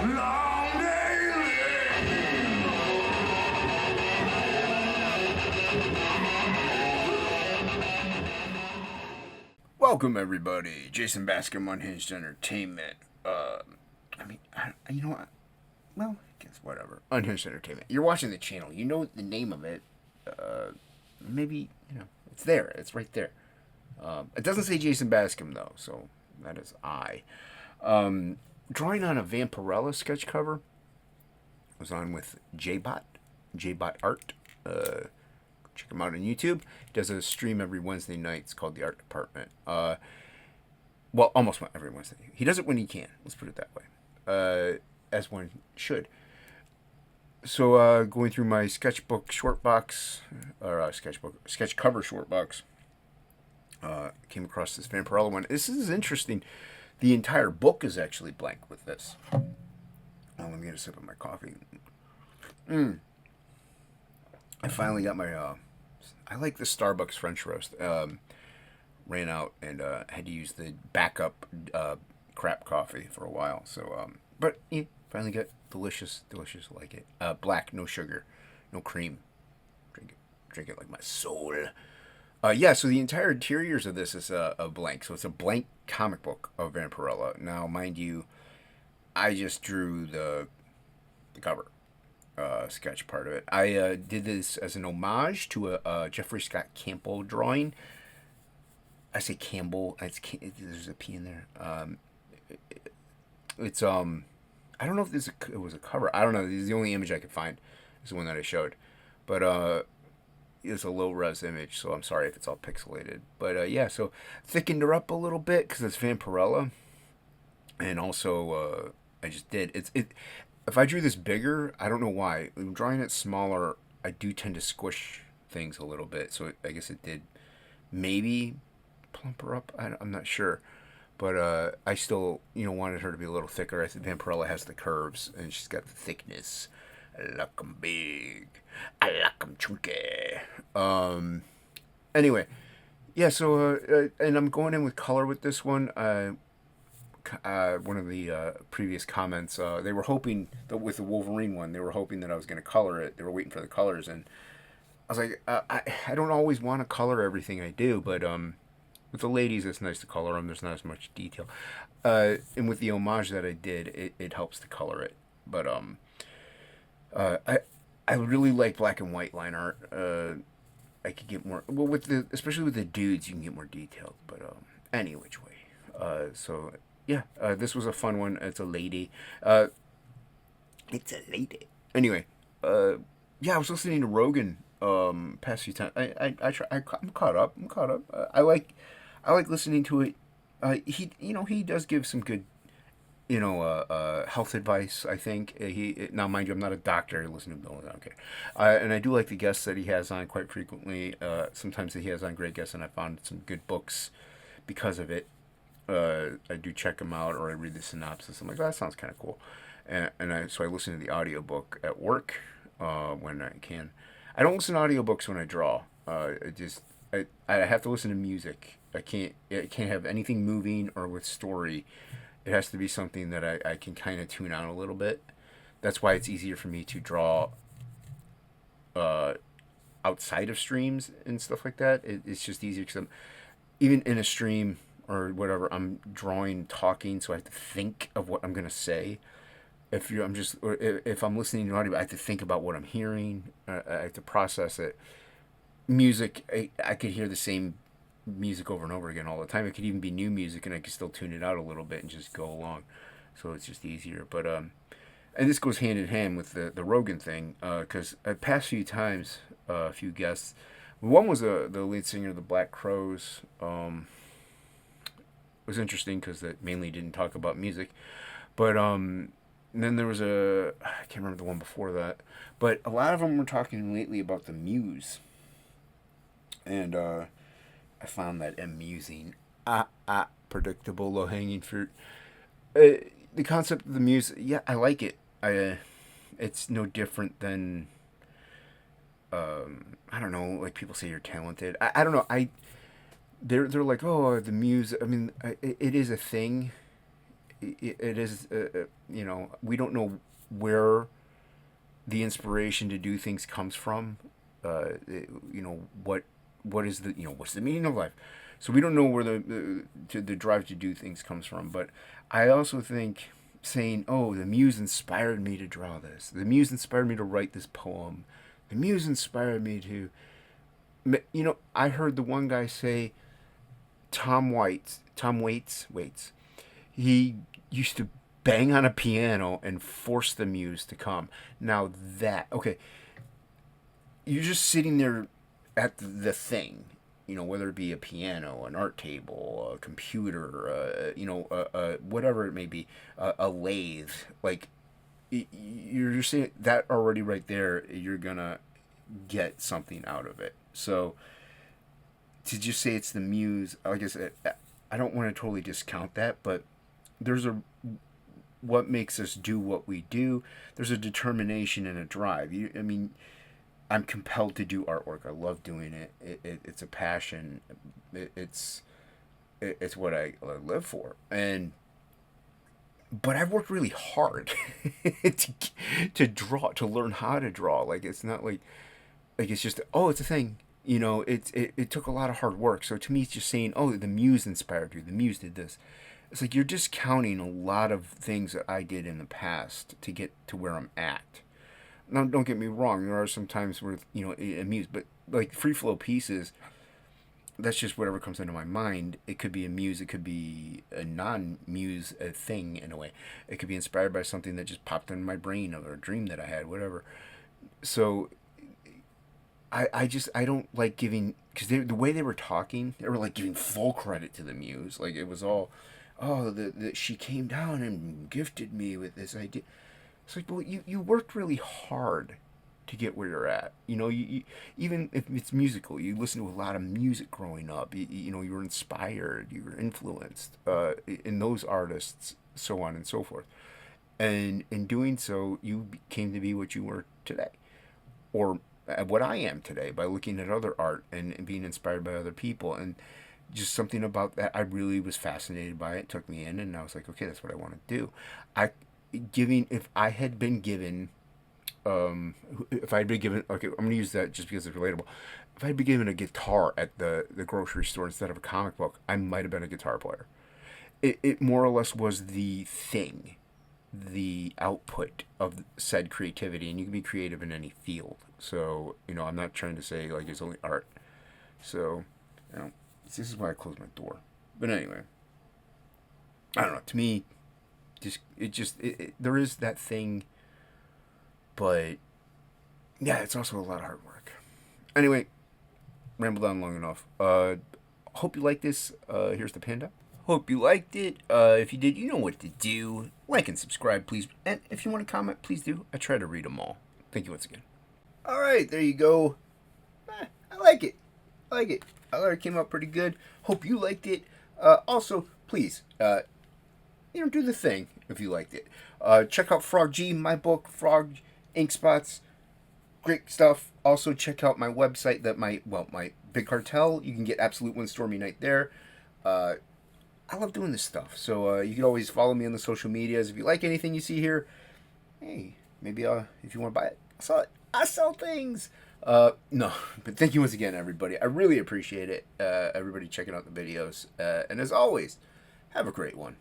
Long day Welcome everybody, Jason Bascom, Unhinged Entertainment. You know what? Well, I guess whatever. Unhinged Entertainment. You're watching the channel. You know the name of it. Maybe it's there. It's right there. It doesn't say Jason Bascom though, so that is I. Drawing on a Vampirella sketch cover. I was on with JBot Art. Check him out on YouTube. He does a stream every Wednesday night. It's called The Art Department. Well, almost every Wednesday. He does it when he can. Let's put it that way. As one should. So, going through my sketchbook short box, or sketch cover short box, came across this Vampirella one. This is interesting. The entire book is actually blank with this. Oh, let me get a sip of my coffee. I finally got my, I like the Starbucks French roast. Ran out and had to use the backup crap coffee for a while. So, but yeah, finally got delicious, like it. Black, no sugar, no cream. Drink it like my soul. Yeah, so the entire interiors of this is a blank. So it's a blank comic book of Vampirella. Now, mind you, I just drew the cover. Sketch part of it. I did this as an homage to a Jeffrey Scott Campbell drawing. I say Campbell. There's a P in there. It's I don't know if it was a cover. I don't know. This is the only image I could find. Is the one that I showed, but it's a low res image, so I'm sorry if it's all pixelated. But yeah, so thickened her up a little bit because it's Vampirella, and also I just did it. If I drew this bigger, I don't know why. I'm drawing it smaller, I do tend to squish things a little bit. So I guess it did maybe plump her up. I'm not sure. But I still, wanted her to be a little thicker. I think Vampirella has the curves, and she's got the thickness. I like them big. I like them chunky. Anyway, yeah, so, and I'm going in with color with this one. One of the previous comments, they were hoping that with the Wolverine one, they were hoping that I was going to color it. They were waiting for the colors, and I was like, I don't always want to color everything I do, but with the ladies, it's nice to color them. There's not as much detail, and with the homage that I did, it helps to color it. But I really like black and white line art. I could get more especially with the dudes, you can get more detailed. But any which way, so. Yeah, this was a fun one. It's a lady. It's a lady. Anyway, yeah, I was listening to Rogan past few times. I'm caught up. I like listening to it. He does give some good, health advice. I think now, mind you, I'm not a doctor. I listen to Bill. I don't care. And I do like the guests that he has on quite frequently. Sometimes he has on great guests, and I found some good books because of it. I do check them out, or I read the synopsis. I'm like, that sounds kind of cool, so I listen to the audiobook at work when I can. I don't listen to audiobooks when I draw. I have to listen to music. I can't have anything moving or with story. It has to be something that I can kind of tune out a little bit. That's why it's easier for me to draw outside of streams and stuff like that. It's just easier because even in a stream or whatever, I'm talking, so I have to think of what I'm gonna say. If I'm listening to audio, I have to think about what I'm hearing. I have to process it. Music, I could hear the same music over and over again all the time. It could even be new music, and I could still tune it out a little bit and just go along. So it's just easier. But and this goes hand in hand with the Rogan thing, because past few times, a few guests. One was the lead singer of the Black Crowes. It was interesting because that mainly didn't talk about music, but then there was I can't remember the one before that, but a lot of them were talking lately about the MUSE, and I found that amusing. Predictable, low hanging fruit. The concept of the MUSE, yeah, I like it. It's no different than I don't know, like people say you're talented. I don't know. They're like, oh, the MUSE. I mean, it is a thing. it is, we don't know where the inspiration to do things comes from. What is the, what's the meaning of life? So we don't know where the drive to do things comes from. But I also think saying, oh, the muse inspired me to draw this. The muse inspired me to write this poem. The muse inspired me to, I heard the one guy say, Tom Waits, he used to bang on a piano and force the muse to come. Now okay, you're just sitting there at the thing, whether it be a piano, an art table, a computer, whatever it may be, a lathe. Like, you're just saying that already right there, you're gonna get something out of it. So to just say it's the muse, like I said, I don't want to totally discount that, but there's what makes us do what we do. There's a determination and a drive. I'm compelled to do artwork. I love doing it. It's a passion. It's what I live for. But I've worked really hard to draw, to learn how to draw. Like, it's not like it's just, oh, it's a thing. It took a lot of hard work. So to me, it's just saying, oh, the muse inspired you. The muse did this. It's like you're discounting a lot of things that I did in the past to get to where I'm at. Now, don't get me wrong. There are some times where, it muse, but like free flow pieces, that's just whatever comes into my mind. It could be a muse. It could be a non-muse thing in a way. It could be inspired by something that just popped in my brain or a dream that I had, whatever. So I don't like giving, because the way they were talking, they were like giving full credit to the muse. Like, it was all, oh, she came down and gifted me with this idea. It's like, well, you worked really hard to get where you're at. You even if it's musical, you listen to a lot of music growing up. You were inspired, you were influenced in those artists, so on and so forth. And in doing so, you came to be what you were today, or what I am today, by looking at other art and being inspired by other people. And just something about that, I really was fascinated by it. Took me in, and I was like, okay, that's what I want to do. If I had been given, okay, I'm going to use that just because it's relatable. If I'd been given a guitar at the grocery store instead of a comic book, I might have been a guitar player. It more or less was the thing, the output of said creativity, and you can be creative in any field. So, I'm not trying to say like it's only art. So, this is why I close my door. But anyway, I don't know. To me, there is that thing, but yeah, it's also a lot of hard work. Anyway, rambled on long enough. Hope you like this. Here's the panda. Hope you liked it. If you did, you know what to do. Like and subscribe, please. And if you want to comment, please do. I try to read them all. Thank you once again. All right, there you go. I like it. I thought it came out pretty good. Hope you liked it. Also, please, do the thing if you liked it. Check out Frog G, my book, Frog Ink Spots. Great stuff. Also, check out my website, my Big Cartel. You can get Absolute One Stormy Night there. I love doing this stuff. So you can always follow me on the social medias. If you like anything you see here, hey, maybe if you want to buy it, I sell things. No, but thank you once again, everybody. I really appreciate it. Everybody checking out the videos. And as always, have a great one.